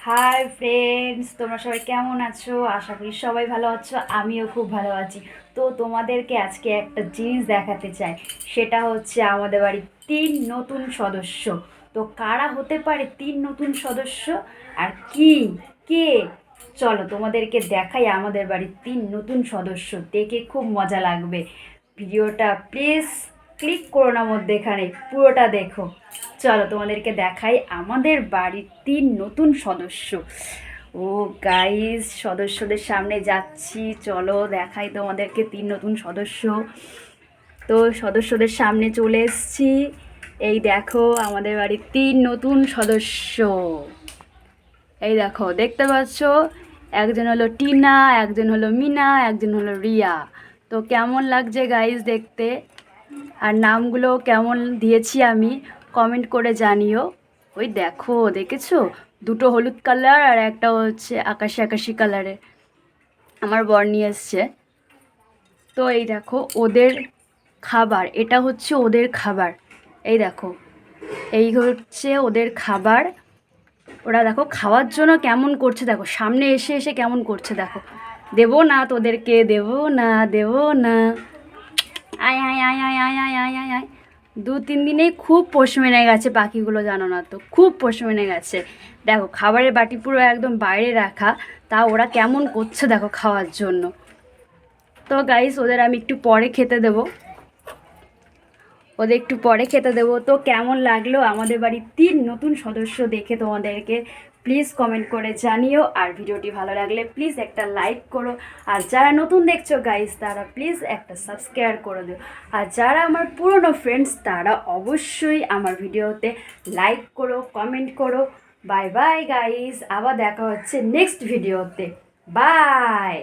Hi friends, তোমরা সবাই কেমন আছো? আশা করি সবাই ভালো আছো, আমিও খুব ভালো আছি। তো তোমাদেরকে আজকে একটা জিনিস দেখাতে চাই, সেটা হচ্ছে আমাদের বাড়ির 3 নতুন সদস্য। তো কারা হতে পারে 3 নতুন সদস্য আর কি কে? চলো তোমাদেরকে দেখাই আমাদের বাড়ির 3 নতুন সদস্য, দেখে খুব মজা লাগবে। ভিডিওটা প্লিজ ক্লিক করো না মধ্যেখানে, পুরোটা দেখো। চলো তোমাদেরকে দেখাই আমাদের বাড়ির 3 নতুন সদস্য। ও গাইস, সদস্যদের সামনে যাচ্ছি, চলো দেখাই তোমাদেরকে 3 নতুন সদস্য। তো সদস্যদের সামনে চলে এসেছি। এই দেখো আমাদের বাড়ির 3 নতুন সদস্য। এই দেখো, দেখতে পাচ্ছ? একজন হলো টিনা, একজন হলো মিনা, একজন হলো রিয়া। তো কেমন লাগছে গাইস দেখতে? আর নামগুলো কেমন দিয়েছি আমি কমেন্ট করে জানিও। ওই দেখো, দেখেছো? দুটো হলুদ কালার আর একটা হচ্ছে আকাশি আকাশি কালারের আমার বর নিয়ে এসছে। তো এই দেখো ওদের খাবার, এটা হচ্ছে ওদের খাবার। এই দেখো, এই হচ্ছে ওদের খাবার। ওরা দেখো খাওয়ার জন্য কেমন করছে, দেখো সামনে এসে এসে কেমন করছে দেখো। দেবো না তোদেরকে, দেবো না, দেবো না। আয় আয় আয় আয় আয় আয় আয় আয় আয়। 2-3 দিনেই খুব পোষ মেনে গেছে পাখিগুলো, জানো না তো, খুব পোষ মেনে গেছে। দেখো খাবারের বাটি পুরো একদম বাইরে রাখা, তা ওরা কেমন করছে দেখো খাওয়ার জন্য। তো গাইস, ওদের আমি একটু পরে খেতে দেবো, ওদের একটু পরে খেতে দেবো। তো কেমন লাগলো আমাদের বাড়ির 3 নতুন সদস্য দেখে তোমাদেরকে প্লিজ কমেন্ট করে জানিও। আর ভিডিওটি ভালো লাগলে প্লিজ একটা লাইক করো। আর যারা নতুন দেখছো গাইস, তারা প্লিজ একটা সাবস্ক্রাইব করে দিও। আর যারা আমার পুরনো ফ্রেন্ডস, তারা অবশ্যই আমার ভিডিওতে লাইক করো, কমেন্ট করো। বাই বাই গাইস, আবার দেখা হচ্ছে নেক্সট ভিডিওতে। বাই।